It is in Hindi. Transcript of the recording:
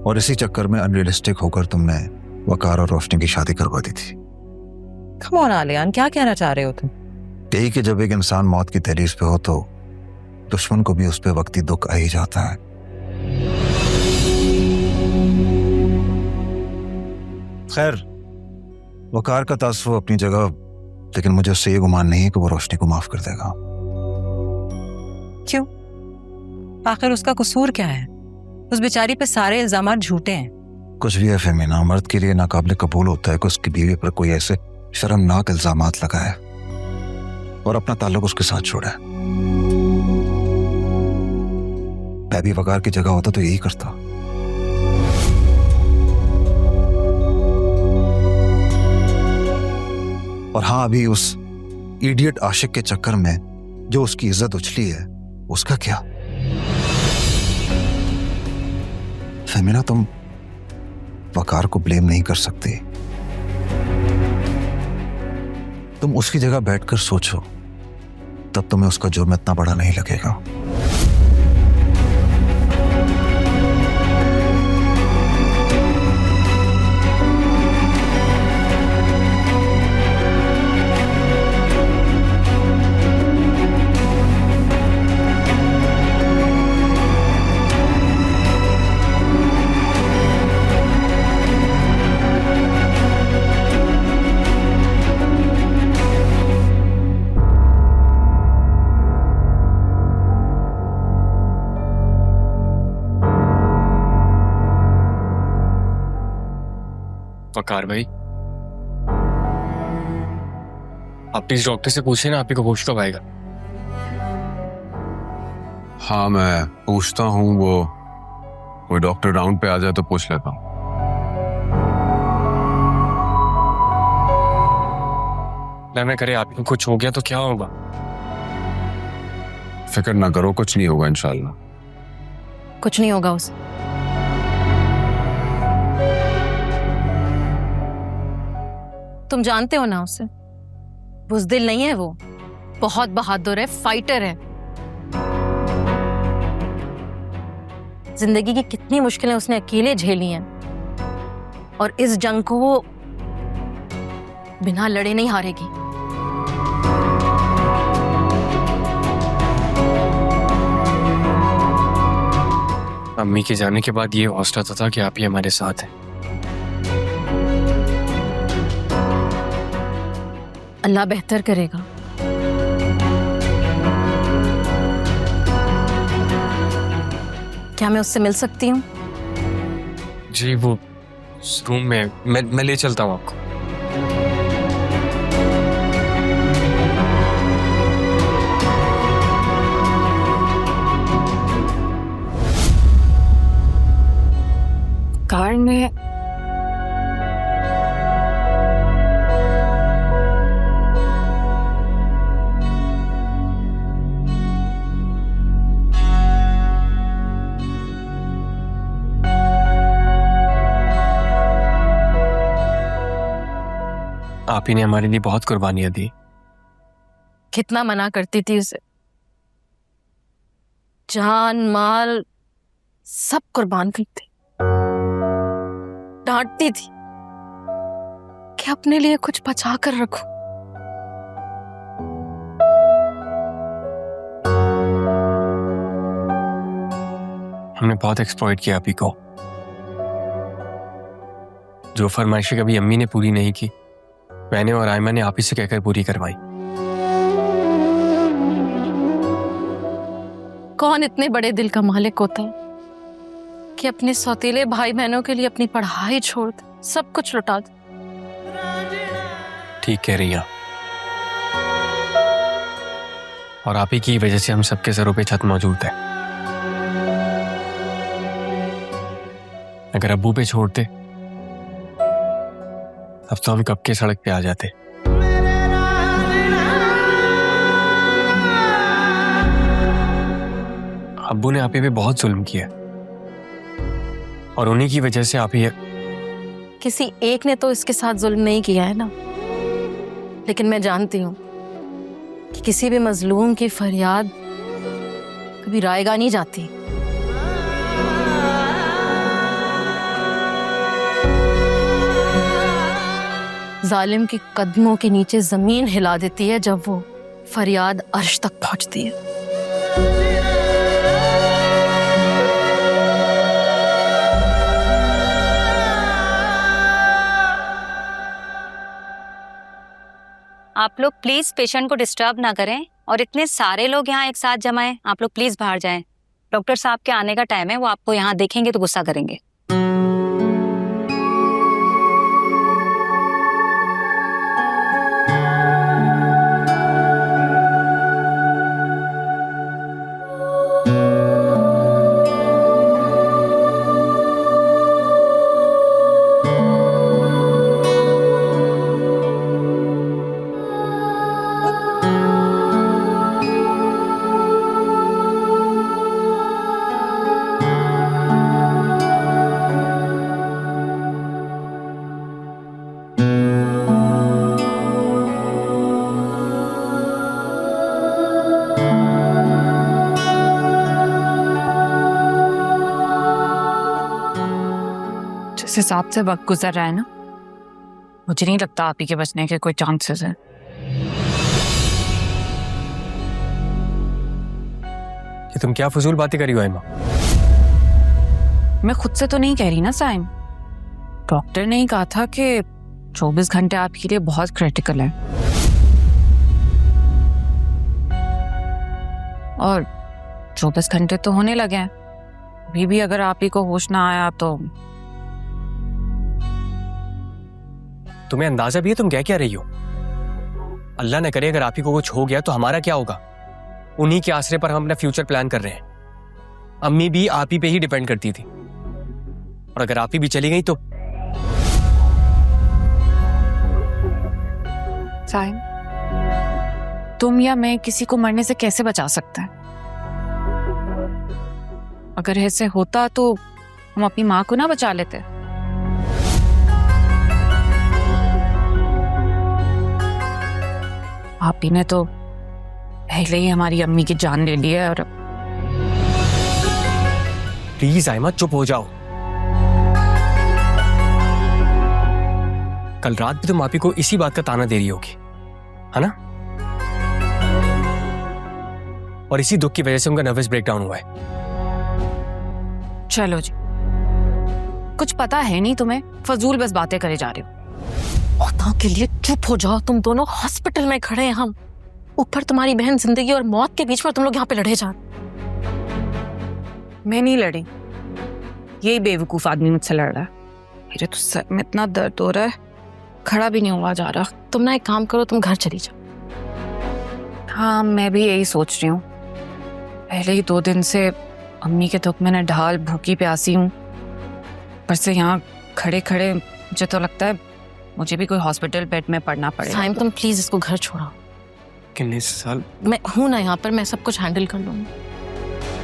और इसी चक्कर में अनरियलिस्टिक होकर तुमने वकार और रोशनी की शादी करवा दी थी। कम ऑन आलियान, क्या कहना चाह रहे हो तुम? यही कि जब एक इंसान मौत की दहलीज पे हो तो दुश्मन को भी उस पर वक्ती दुख आ ही जाता है। खैर, वकार का तासुफ अपनी जगह, लेकिन मुझे उससे ये गुमान नहीं है कि वो रोशनी को माफ कर देगा। क्यों? आखिर उसका कसूर क्या है? उस बेचारी पे सारे इल्जाम झूठे हैं। कुछ भी है फेमिना, मर्द के लिए नाकाबिले कबूल होता है कि उसकी बीवी पर कोई ऐसे शर्मनाक इल्जामात लगाए और अपना ताल्लुक उसके साथ छोड़े। मैं भी वकार की जगह होता तो यही करता। और हाँ, अभी उस इडियट आशिक के चक्कर में जो उसकी इज्जत उछली है, उसका क्या? फेमिना, तुम वकार को ब्लेम नहीं कर सकती। तुम उसकी जगह बैठकर सोचो, तब तुम्हें उसका जुर्म इतना बड़ा नहीं लगेगा। वकार भाई, आप प्लीज डॉक्टर से पूछे ना, आप ही को होश कब आएगा? हाँ, मैं पूछता हूँ। वो डॉक्टर राउंड पे आ जाए तो पूछ लेता हूँ। ना करे आप ही को कुछ हो गया तो क्या होगा? फिक्र ना करो, कुछ नहीं होगा इंशाल्लाह। कुछ नहीं होगा उसे। तुम जानते हो ना उसे, बुज़दिल नहीं है वो, बहुत बहादुर है, फाइटर है। जिंदगी की कितनी मुश्किलें उसने अकेले झेली हैं और इस जंग को वो बिना लड़े नहीं हारेगी। अम्मी के जाने के बाद ये हौसला था कि आप ही हमारे साथ हैं। अल्लाह बेहतर करेगा। क्या मैं उससे मिल सकती हूँ? जी, वो उस रूम में मैं ले चलता हूँ आपको। कार ने आप ही ने हमारे लिए बहुत कुर्बानियां दी। कितना मना करती थी उसे, जान माल सब कुर्बान करती, डांटती थी कि अपने लिए कुछ बचा कर रखो। हमने बहुत एक्सप्लॉइट किया आप ही को। जो फरमाइशें कभी अम्मी ने पूरी नहीं की, मैंने और आयमा ने आप ही से कहकर पूरी करवाई। कौन इतने बड़े दिल का मालिक होता है कि अपने सौतेले भाई बहनों के लिए अपनी पढ़ाई छोड़ दे, सब कुछ लुटा दे। ठीक कह रही हैं। और आप ही की वजह से हम सबके सरों पे छत मौजूद है। अगर अब्बू पे छोड़ते अब तो हम कब के सड़क पे आ जाते। अब्बू ने आप ही पे बहुत जुल्म किया और उन्हीं की वजह से आप ही। किसी एक ने तो इसके साथ जुल्म नहीं किया है ना, लेकिन मैं जानती हूं कि किसी भी मजलूम की फरियाद कभी रायगा नहीं जाती। जालिम के कदमों के नीचे जमीन हिला देती है जब वो फरियाद अर्श तक पहुंचती है। आप लोग प्लीज पेशेंट को डिस्टर्ब ना करें, और इतने सारे लोग यहाँ एक साथ जमा हैं, आप लोग प्लीज बाहर जाएं। डॉक्टर साहब के आने का टाइम है, वो आपको यहाँ देखेंगे तो गुस्सा करेंगे। जिस हिसाब से वक्त गुजर रहा है ना, मुझे नहीं लगता आप ही के बचने के कोई चांसेस हैं। ये तुम क्या फजूल बातें करी हो आयमा? मैं खुद से तो नहीं कह रही ना साइम, डॉक्टर ने ही कहा था कि 24 घंटे आपके लिए बहुत क्रिटिकल है, और 24 घंटे तो होने लगे हैं। अभी भी अगर आप ही को होश ना आया तो तुम्हें अंदाजा भी है तुम कह क्या रही हो? अल्लाह न करे अगर आप ही को कुछ हो गया तो हमारा क्या होगा? उन्हीं के आसरे पर हम अपना फ्यूचर प्लान कर रहे हैं। अम्मी भी आप ही पे ही डिपेंड करती थी, और अगर आप ही भी चली गई तो साइम, तुम या मैं किसी को मरने से कैसे बचा सकते हैं? अगर ऐसे होता तो हम अपनी माँ को ना बचा लेते। आप ही ने तो पहले ही हमारी अम्मी की जान ले ली है। और प्लीज आयमा चुप हो जाओ। कल रात भी तुम आप ही को इसी बात का ताना दे रही होगी, है ना? और इसी दुख की वजह से उनका नर्वस ब्रेकडाउन हुआ है। चलो जी, कुछ पता है नहीं तुम्हें, फजूल बस बातें करे जा रहे हो। औरतों के लिए चुप हो जाओ, तुम दोनों हॉस्पिटल में खड़े हैं, हम ऊपर तुम्हारी बहन जिंदगी और मौत के बीच में, तुम लोग यहाँ पे लड़े जा। मैं नहीं लड़ी, यही बेवकूफ आदमी मुझसे लड़ रहा है। मेरे तो सर में इतना दर्द हो रहा है, खड़ा भी नहीं हुआ जा रहा। तुम ना एक काम करो, तुम घर चली जाओ। हाँ, मैं भी यही सोच रही हूँ। पहले ही 2 दिन से अम्मी के दुख में न ढाल भूखी प्यासी हूँ, पर से यहाँ खड़े खड़े मुझे तो लगता है मुझे भी कोई हॉस्पिटल बेड में पड़ना पड़ेगा। साइम, तुम प्लीज इसको घर छोड़ो। कितने साल मैं हूं ना यहाँ पर, मैं सब कुछ हैंडल कर लूंगी।